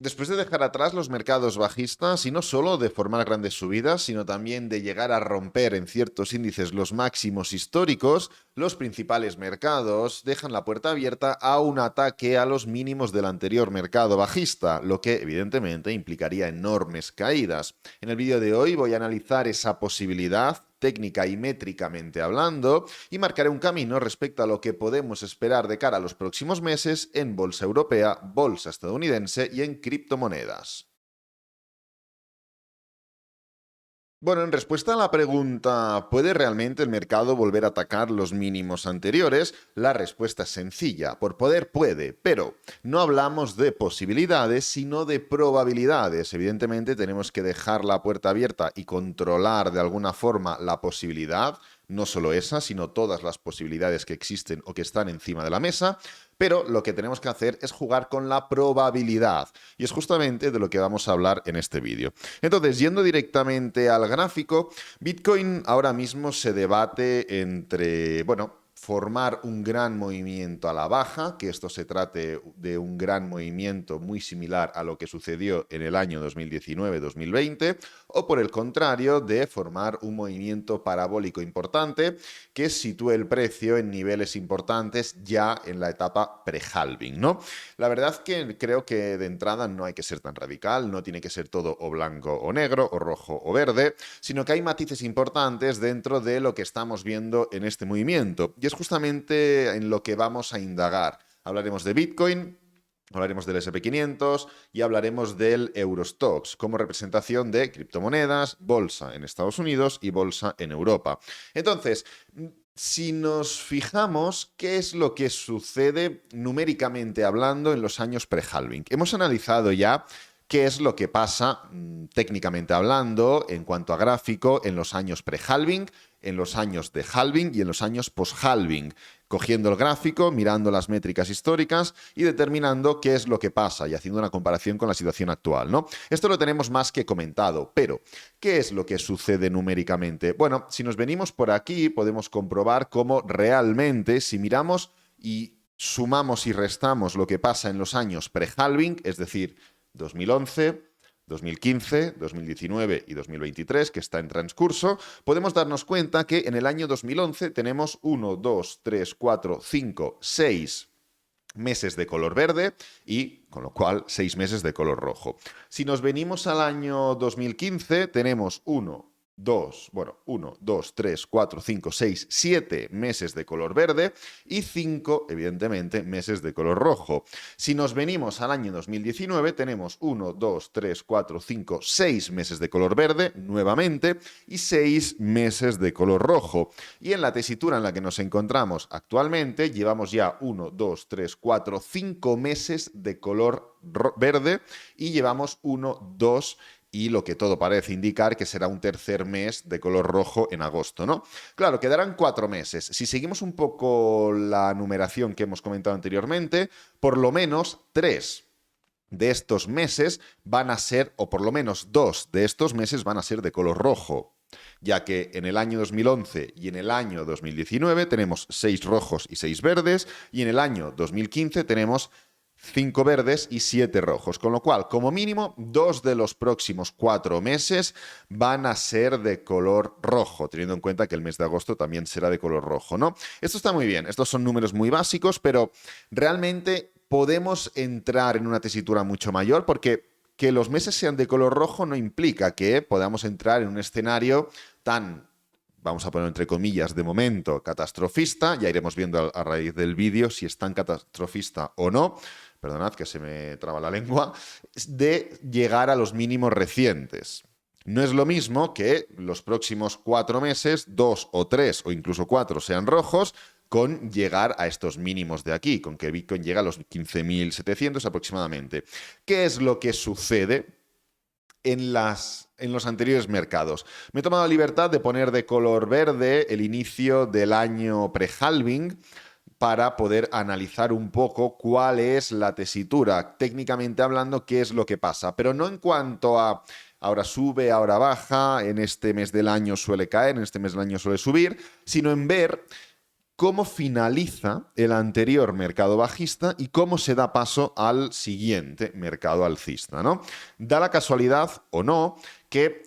Después de dejar atrás los mercados bajistas y no solo de formar grandes subidas, sino también de llegar a romper en ciertos índices los máximos históricos, los principales mercados dejan la puerta abierta a un ataque a los mínimos del anterior mercado bajista, lo que evidentemente implicaría enormes caídas. En el vídeo de hoy voy a analizar esa posibilidad técnica y métricamente hablando, y marcaré un camino respecto a lo que podemos esperar de cara a los próximos meses en bolsa europea, bolsa estadounidense y en criptomonedas. Bueno, en respuesta a la pregunta, ¿puede realmente el mercado volver a atacar los mínimos anteriores? La respuesta es sencilla. Por poder puede, pero no hablamos de posibilidades, sino de probabilidades. Evidentemente tenemos que dejar la puerta abierta y controlar de alguna forma la posibilidad, no solo esa, sino todas las posibilidades que existen o que están encima de la mesa. Pero lo que tenemos que hacer es jugar con la probabilidad. Y es justamente de lo que vamos a hablar en este vídeo. Entonces, yendo directamente al gráfico, Bitcoin ahora mismo se debate entre, bueno, formar un gran movimiento a la baja, que esto se trate de un gran movimiento muy similar a lo que sucedió en el año 2019-2020, o por el contrario, de formar un movimiento parabólico importante que sitúe el precio en niveles importantes ya en la etapa pre-halving, ¿no? La verdad que creo que de entrada no hay que ser tan radical, no tiene que ser todo o blanco o negro, o rojo o verde, sino que hay matices importantes dentro de lo que estamos viendo en este movimiento. Y es justamente en lo que vamos a indagar. Hablaremos de Bitcoin, hablaremos del SP500 y hablaremos del Eurostoxx como representación de criptomonedas, bolsa en Estados Unidos y bolsa en Europa. Entonces, si nos fijamos qué es lo que sucede numéricamente hablando en los años pre-halving, hemos analizado ya qué es lo que pasa técnicamente hablando en cuanto a gráfico en los años pre-halving, en los años de halving y en los años post-halving, cogiendo el gráfico, mirando las métricas históricas y determinando qué es lo que pasa y haciendo una comparación con la situación actual, ¿no? Esto lo tenemos más que comentado, pero ¿qué es lo que sucede numéricamente? Bueno, si nos venimos por aquí podemos comprobar cómo realmente, si miramos y sumamos y restamos lo que pasa en los años pre-halving, es decir, 2011, 2015, 2019 y 2023, que está en transcurso, podemos darnos cuenta que en el año 2011 tenemos 1, 2, 3, 4, 5, 6 meses de color verde y, con lo cual, 6 meses de color rojo. Si nos venimos al año 2015, tenemos 1, 2, 3, 4, 5, 6, 7 meses de color verde y 5, evidentemente, meses de color rojo. Si nos venimos al año 2019, tenemos 1, 2, 3, 4, 5, 6 meses de color verde, nuevamente, y 6 meses de color rojo. Y en la tesitura en la que nos encontramos actualmente, llevamos ya 1, 2, 3, 4, 5 meses de color verde y llevamos 1, 2 y lo que todo parece indicar que será un tercer mes de color rojo en agosto, ¿no? Claro, quedarán 4 meses. Si seguimos un poco la numeración que hemos comentado anteriormente, por lo menos 3 de estos meses van a ser, o por lo menos 2 de estos meses van a ser de color rojo, ya que en el año 2011 y en el año 2019 tenemos 6 rojos y 6 verdes, y en el año 2015 tenemos 5 verdes y 7 rojos, con lo cual, como mínimo, 2 de los próximos 4 meses van a ser de color rojo, teniendo en cuenta que el mes de agosto también será de color rojo, ¿no? Esto está muy bien, estos son números muy básicos, pero realmente podemos entrar en una tesitura mucho mayor porque que los meses sean de color rojo no implica que podamos entrar en un escenario tan, vamos a poner entre comillas, de momento, catastrofista. Ya iremos viendo a raíz del vídeo si es tan catastrofista o no. Perdonad que se me traba la lengua, de llegar a los mínimos recientes. No es lo mismo que los próximos 4 meses, 2 o 3 o incluso 4 sean rojos, con llegar a estos mínimos de aquí, con que Bitcoin llega a los 15.700 aproximadamente. ¿Qué es lo que sucede en los anteriores mercados? Me he tomado la libertad de poner de color verde el inicio del año pre-halving para poder analizar un poco cuál es la tesitura, técnicamente hablando, qué es lo que pasa, pero no en cuanto a ahora sube, ahora baja, en este mes del año suele caer, en este mes del año suele subir, sino en ver cómo finaliza el anterior mercado bajista y cómo se da paso al siguiente mercado alcista, ¿no? Da la casualidad o no que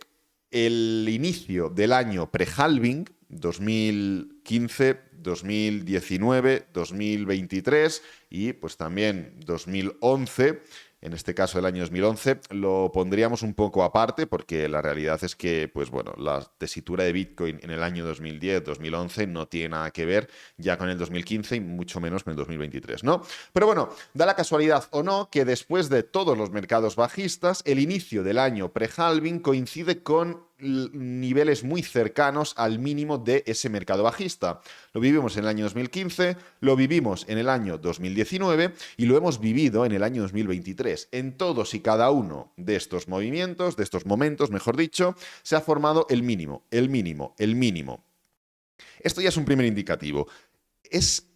el inicio del año pre-halving, 2015, 2019, 2023 y pues también 2011, en este caso el año 2011, lo pondríamos un poco aparte porque la realidad es que, pues bueno, la tesitura de Bitcoin en el año 2010, 2011 no tiene nada que ver ya con el 2015 y mucho menos con el 2023, ¿no? Pero bueno, da la casualidad o no que después de todos los mercados bajistas, el inicio del año pre-halving coincide con niveles muy cercanos al mínimo de ese mercado bajista. Lo vivimos en el año 2015, lo vivimos en el año 2019 y lo hemos vivido en el año 2023. En todos y cada uno de estos movimientos, de estos momentos, mejor dicho, se ha formado el mínimo, el mínimo, el mínimo. Esto ya es un primer indicativo. ¿Es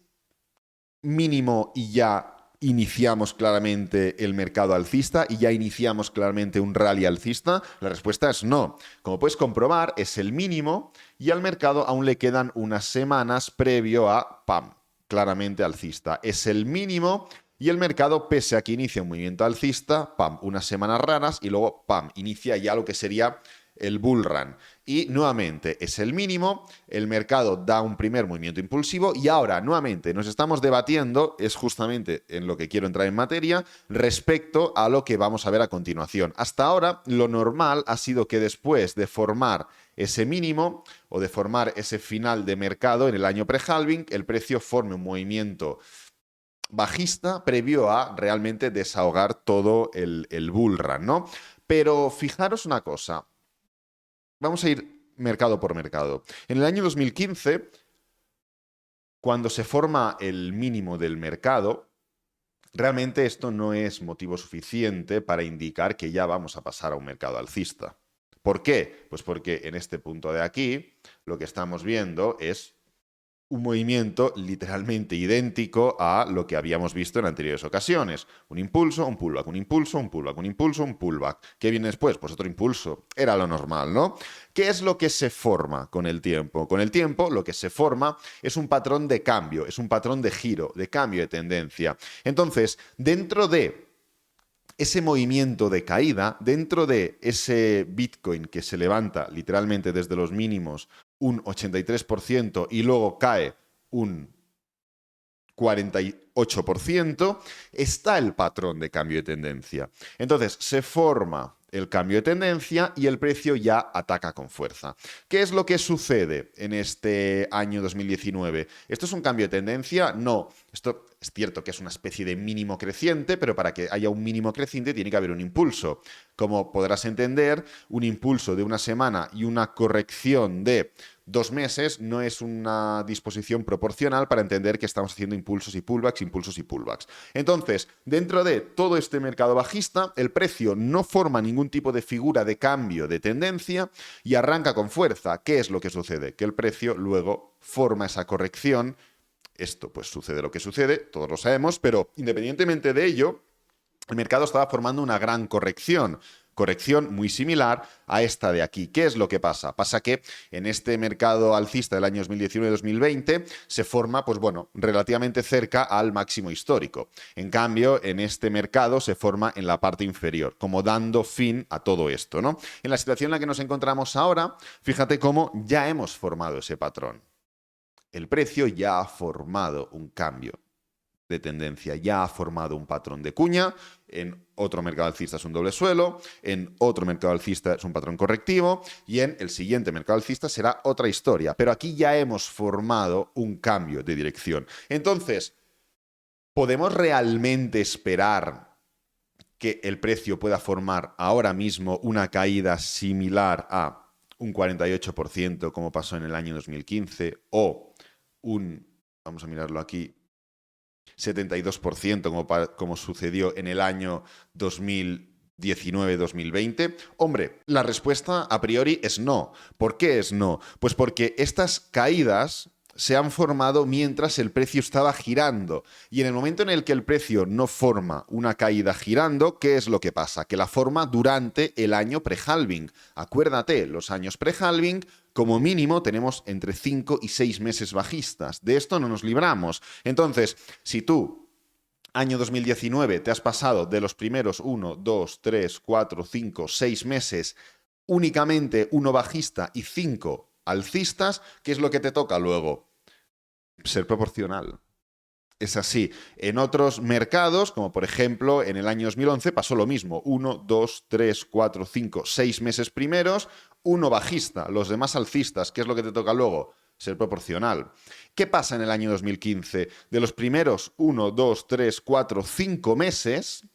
mínimo y ya iniciamos claramente el mercado alcista y ya iniciamos claramente un rally alcista? La respuesta es no. Como puedes comprobar, es el mínimo y al mercado aún le quedan unas semanas previo a ¡pam! Claramente alcista. Es el mínimo y el mercado, pese a que inicia un movimiento alcista, ¡pam! Unas semanas raras y luego ¡pam! Inicia ya lo que sería el bull run. Y nuevamente es el mínimo, el mercado da un primer movimiento impulsivo y ahora nuevamente nos estamos debatiendo, es justamente en lo que quiero entrar en materia, respecto a lo que vamos a ver a continuación. Hasta ahora lo normal ha sido que después de formar ese mínimo o de formar ese final de mercado en el año pre-halving, el precio forme un movimiento bajista previo a realmente desahogar todo el bull run, ¿no? Pero fijaros una cosa. Vamos a ir mercado por mercado. En el año 2015, cuando se forma el mínimo del mercado, realmente esto no es motivo suficiente para indicar que ya vamos a pasar a un mercado alcista. ¿Por qué? Pues porque en este punto de aquí lo que estamos viendo es un movimiento literalmente idéntico a lo que habíamos visto en anteriores ocasiones. Un impulso, un pullback, un impulso, un pullback, un impulso, un pullback. ¿Qué viene después? Pues otro impulso. Era lo normal, ¿no? ¿Qué es lo que se forma con el tiempo? Con el tiempo lo que se forma es un patrón de cambio, es un patrón de giro, de cambio de tendencia. Entonces, dentro de ese movimiento de caída, dentro de ese Bitcoin que se levanta literalmente desde los mínimos un 83% y luego cae un 48%, está el patrón de cambio de tendencia. Entonces, se forma el cambio de tendencia y el precio ya ataca con fuerza. ¿Qué es lo que sucede en este año 2019? ¿Esto es un cambio de tendencia? No. Esto es cierto que es una especie de mínimo creciente, pero para que haya un mínimo creciente tiene que haber un impulso. Como podrás entender, un impulso de una semana y una corrección de 2 meses no es una disposición proporcional para entender que estamos haciendo impulsos y pullbacks, impulsos y pullbacks. Entonces, dentro de todo este mercado bajista, el precio no forma ningún tipo de figura de cambio de tendencia y arranca con fuerza. ¿Qué es lo que sucede? Que el precio luego forma esa corrección. Esto pues sucede lo que sucede, todos lo sabemos, pero independientemente de ello, el mercado estaba formando una gran corrección muy similar a esta de aquí. ¿Qué es lo que pasa? Pasa que en este mercado alcista del año 2019-2020 se forma, pues bueno, relativamente cerca al máximo histórico. En cambio, en este mercado se forma en la parte inferior, como dando fin a todo esto, ¿no? En la situación en la que nos encontramos ahora, fíjate cómo ya hemos formado ese patrón. El precio ya ha formado un cambio de tendencia, ya ha formado un patrón de cuña, en otro mercado alcista es un doble suelo, en otro mercado alcista es un patrón correctivo y en el siguiente mercado alcista será otra historia. Pero aquí ya hemos formado un cambio de dirección. Entonces, ¿podemos realmente esperar que el precio pueda formar ahora mismo una caída similar a un 48% como pasó en el año 2015 o vamos a mirarlo aquí, 72% como sucedió en el año 2019-2020? Hombre, la respuesta a priori es no. ¿Por qué es no? Pues porque estas caídas se han formado mientras el precio estaba girando. Y en el momento en el que el precio no forma una caída girando, ¿qué es lo que pasa? Que la forma durante el año pre-halving. Acuérdate, los años pre-halving, como mínimo tenemos entre 5 y 6 meses bajistas. De esto no nos libramos. Entonces, si tú, año 2019, te has pasado de los primeros 1, 2, 3, 4, 5, 6 meses únicamente uno bajista y 5 alcistas, ¿qué es lo que te toca luego? Ser proporcional. Es así. En otros mercados, como por ejemplo en el año 2011, pasó lo mismo. 1, 2, 3, 4, 5, 6 meses primeros, uno bajista, los demás alcistas. ¿Qué es lo que te toca luego? Ser proporcional. ¿Qué pasa en el año 2015? De los primeros 1, 2, 3, 4, 5 meses,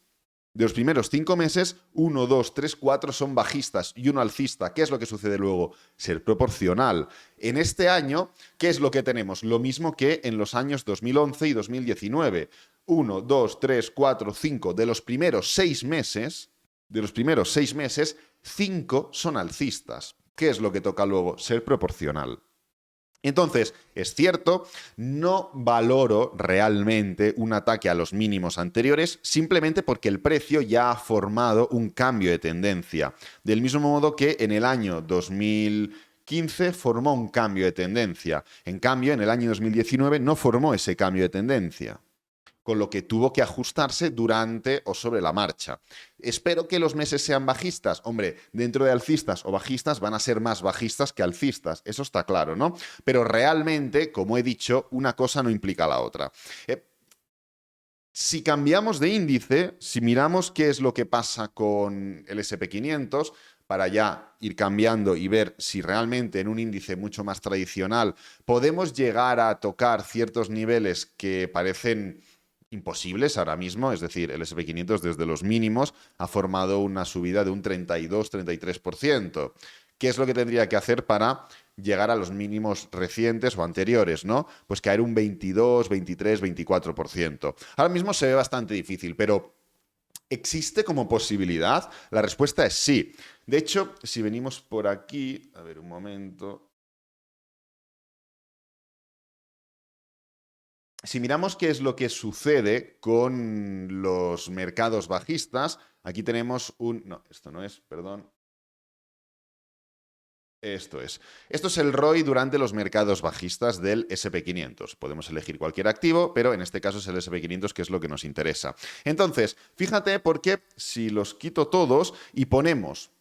de los primeros 5 meses, 1, 2, 3, 4 son bajistas y uno alcista. ¿Qué es lo que sucede luego? Ser proporcional. En este año, ¿qué es lo que tenemos? Lo mismo que en los años 2011 y 2019. 1, 2, 3, 4, 5. De los primeros 6 meses, 5 son alcistas. ¿Qué es lo que toca luego? Ser proporcional. Entonces, es cierto, no valoro realmente un ataque a los mínimos anteriores simplemente porque el precio ya ha formado un cambio de tendencia. Del mismo modo que en el año 2015 formó un cambio de tendencia. En cambio, en el año 2019 no formó ese cambio de tendencia, con lo que tuvo que ajustarse durante o sobre la marcha. Espero que los meses sean bajistas. Hombre, dentro de alcistas o bajistas van a ser más bajistas que alcistas, eso está claro, ¿no? Pero realmente, como he dicho, una cosa no implica la otra. Si cambiamos de índice, si miramos qué es lo que pasa con el SP500, para ya ir cambiando y ver si realmente en un índice mucho más tradicional podemos llegar a tocar ciertos niveles que parecen imposibles ahora mismo, es decir, el SP500 desde los mínimos ha formado una subida de un 32-33%. ¿Qué es lo que tendría que hacer para llegar a los mínimos recientes o anteriores, ¿no? Pues caer un 22, 23, 24%. Ahora mismo se ve bastante difícil, pero ¿existe como posibilidad? La respuesta es sí. De hecho, si venimos por aquí, a ver un momento. Si miramos qué es lo que sucede con los mercados bajistas, aquí tenemos un... No, esto no es, perdón. Esto es. Esto es el ROI durante los mercados bajistas del SP500. Podemos elegir cualquier activo, pero en este caso es el SP500, que es lo que nos interesa. Entonces, fíjate porque si los quito todos y ponemos,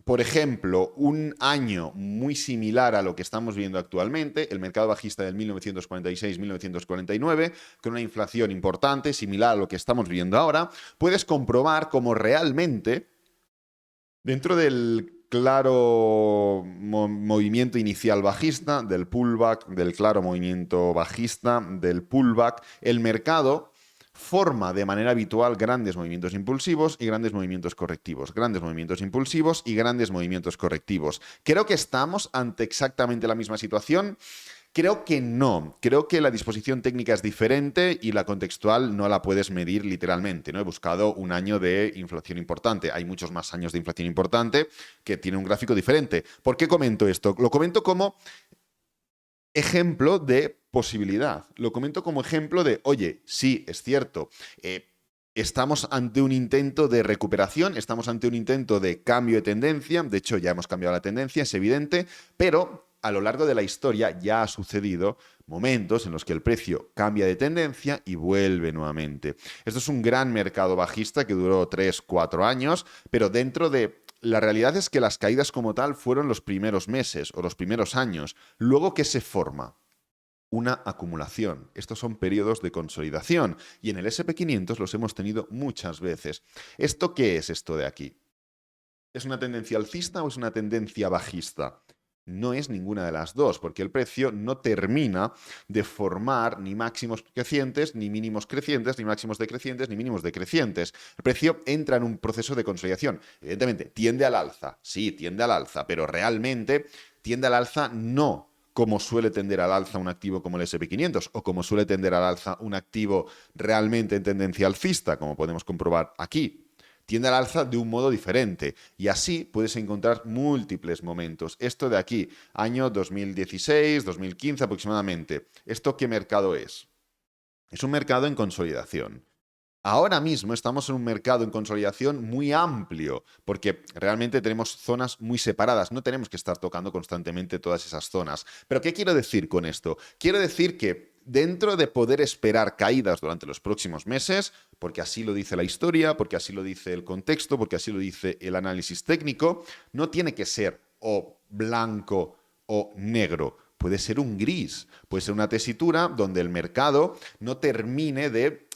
por ejemplo, un año muy similar a lo que estamos viendo actualmente, el mercado bajista del 1946-1949, con una inflación importante, similar a lo que estamos viendo ahora, puedes comprobar cómo realmente, dentro del claro movimiento inicial bajista, del pullback, del claro movimiento bajista, del pullback, el mercado forma de manera habitual grandes movimientos impulsivos y grandes movimientos correctivos, grandes movimientos impulsivos y grandes movimientos correctivos. Creo que estamos ante exactamente la misma situación. Creo que no. Creo que la disposición técnica es diferente y la contextual no la puedes medir literalmente, ¿no? He buscado un año de inflación importante. Hay muchos más años de inflación importante que tiene un gráfico diferente. ¿Por qué comento esto? Lo comento como ejemplo de posibilidad. Lo comento como ejemplo de, oye, sí, es cierto, estamos ante un intento de recuperación, estamos ante un intento de cambio de tendencia, de hecho ya hemos cambiado la tendencia, es evidente, pero a lo largo de la historia ya ha sucedido momentos en los que el precio cambia de tendencia y vuelve nuevamente. Esto es un gran mercado bajista que duró 3, 4 años, pero dentro de... La realidad es que las caídas como tal fueron los primeros meses o los primeros años. Luego, ¿qué se forma? Una acumulación. Estos son periodos de consolidación y en el SP500 los hemos tenido muchas veces. ¿Esto qué es esto de aquí? ¿Es una tendencia alcista o es una tendencia bajista? No es ninguna de las dos, porque el precio no termina de formar ni máximos crecientes, ni mínimos crecientes, ni máximos decrecientes, ni mínimos decrecientes. El precio entra en un proceso de consolidación. Evidentemente, tiende al alza, sí, tiende al alza, pero realmente tiende al alza no como suele tender al alza un activo como el SP500 o como suele tender al alza un activo realmente en tendencia alcista, como podemos comprobar aquí. Tiende al alza de un modo diferente y así puedes encontrar múltiples momentos. Esto de aquí, año 2016, 2015 aproximadamente. ¿Esto qué mercado es? Es un mercado en consolidación. Ahora mismo estamos en un mercado en consolidación muy amplio, porque realmente tenemos zonas muy separadas, no tenemos que estar tocando constantemente todas esas zonas. Pero ¿qué quiero decir con esto? Quiero decir que dentro de poder esperar caídas durante los próximos meses, porque así lo dice la historia, porque así lo dice el contexto, porque así lo dice el análisis técnico, no tiene que ser o blanco o negro. Puede ser un gris, puede ser una tesitura donde el mercado no termine de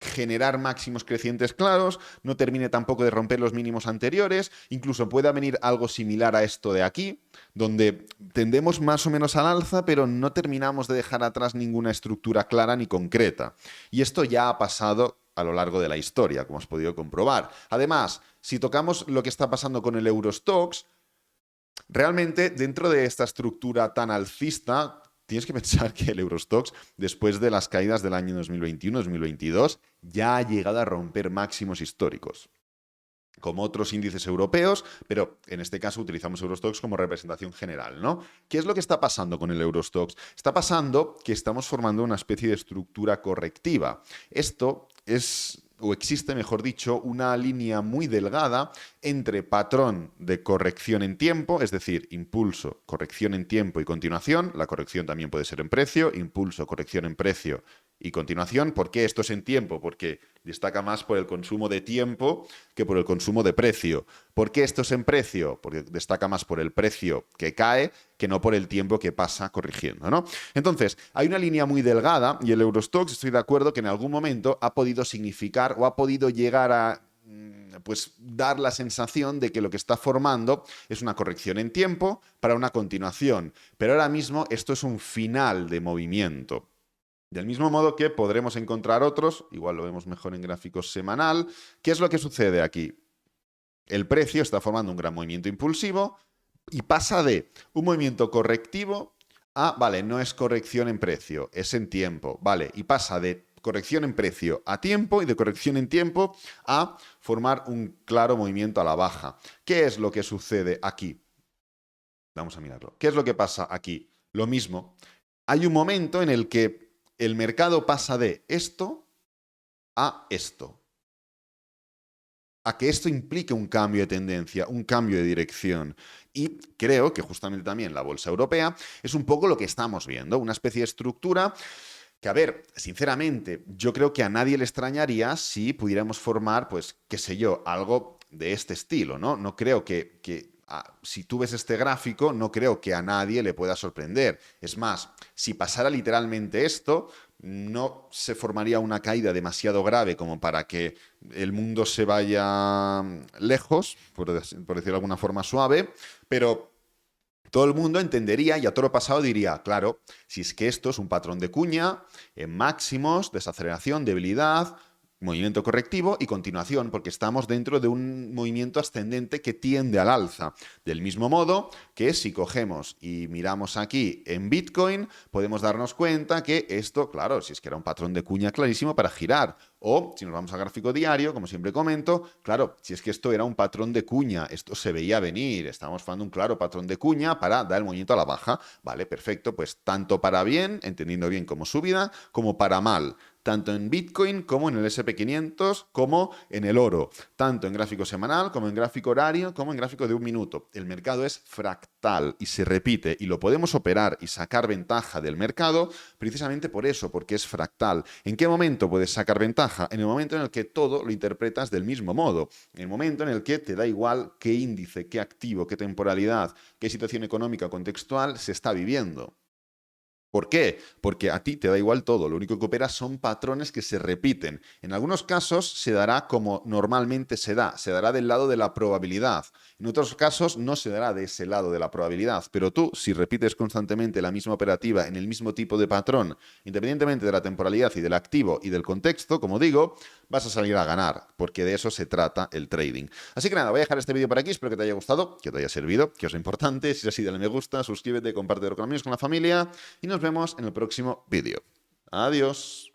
generar máximos crecientes claros, no termine tampoco de romper los mínimos anteriores, incluso pueda venir algo similar a esto de aquí, donde tendemos más o menos al alza, pero no terminamos de dejar atrás ninguna estructura clara ni concreta. Y esto ya ha pasado a lo largo de la historia, como has podido comprobar. Además, si tocamos lo que está pasando con el Eurostoxx, realmente dentro de esta estructura tan alcista, tienes que pensar que el Eurostoxx, después de las caídas del año 2021-2022, ya ha llegado a romper máximos históricos, como otros índices europeos, pero en este caso utilizamos Eurostoxx como representación general, ¿no? ¿Qué es lo que está pasando con el Eurostoxx? Está pasando que estamos formando una especie de estructura correctiva. Esto es, o existe, mejor dicho, una línea muy delgada entre patrón de corrección en tiempo, es decir, impulso, corrección en tiempo y continuación. La corrección también puede ser en precio, impulso, corrección en precio y continuación. ¿Por qué esto es en tiempo? Porque destaca más por el consumo de tiempo que por el consumo de precio. ¿Por qué esto es en precio? Porque destaca más por el precio que cae que no por el tiempo que pasa corrigiendo, ¿no? Entonces, hay una línea muy delgada y el Eurostoxx, estoy de acuerdo que en algún momento ha podido significar o ha podido llegar a pues dar la sensación de que lo que está formando es una corrección en tiempo para una continuación. Pero ahora mismo esto es un final de movimiento. Del mismo modo que podremos encontrar otros, igual lo vemos mejor en gráficos semanal. ¿Qué es lo que sucede aquí? El precio está formando un gran movimiento impulsivo y pasa de un movimiento correctivo a, vale, no es corrección en precio, es en tiempo, vale, y pasa de corrección en precio a tiempo y de corrección en tiempo a formar un claro movimiento a la baja. ¿Qué es lo que sucede aquí? Vamos a mirarlo. ¿Qué es lo que pasa aquí? Lo mismo. Hay un momento en el que el mercado pasa de esto a esto. A que esto implique un cambio de tendencia, un cambio de dirección. Y creo que justamente también la bolsa europea es un poco lo que estamos viendo, una especie de estructura que, a ver, sinceramente, yo creo que a nadie le extrañaría si pudiéramos formar, pues, qué sé yo, algo de este estilo, ¿no? No creo si tú ves este gráfico, no creo que a nadie le pueda sorprender. Es más, si pasara literalmente esto, no se formaría una caída demasiado grave como para que el mundo se vaya lejos, por decirlo de alguna forma suave, pero todo el mundo entendería y a toro pasado diría, claro, si es que esto es un patrón de cuña, en máximos, desaceleración, debilidad, movimiento correctivo y continuación, porque estamos dentro de un movimiento ascendente que tiende al alza. Del mismo modo que si cogemos y miramos aquí en Bitcoin, podemos darnos cuenta que esto, claro, si es que era un patrón de cuña clarísimo para girar. O si nos vamos al gráfico diario, como siempre comento, claro, si es que esto era un patrón de cuña, esto se veía venir, estamos formando un claro patrón de cuña para dar el movimiento a la baja. Vale, perfecto, pues tanto para bien, entendiendo bien como subida, como para mal, tanto en Bitcoin como en el SP500, como en el oro, tanto en gráfico semanal, como en gráfico horario, como en gráfico de un minuto. El mercado es fractal y se repite y lo podemos operar y sacar ventaja del mercado precisamente por eso, porque es fractal. ¿En qué momento puedes sacar ventaja? En el momento en el que todo lo interpretas del mismo modo, en el momento en el que te da igual qué índice, qué activo, qué temporalidad, qué situación económica o contextual se está viviendo. ¿Por qué? Porque a ti te da igual todo, lo único que opera son patrones que se repiten. En algunos casos se dará como normalmente se dará del lado de la probabilidad. En otros casos no se dará de ese lado de la probabilidad, pero tú, si repites constantemente la misma operativa en el mismo tipo de patrón, independientemente de la temporalidad y del activo y del contexto, como digo, vas a salir a ganar, porque de eso se trata el trading. Así que nada, voy a dejar este vídeo por aquí, espero que te haya gustado, que te haya servido, que es lo importante. Si es así, dale me gusta, suscríbete, compártelo con amigos, con la familia y nos vemos en el próximo vídeo. Adiós.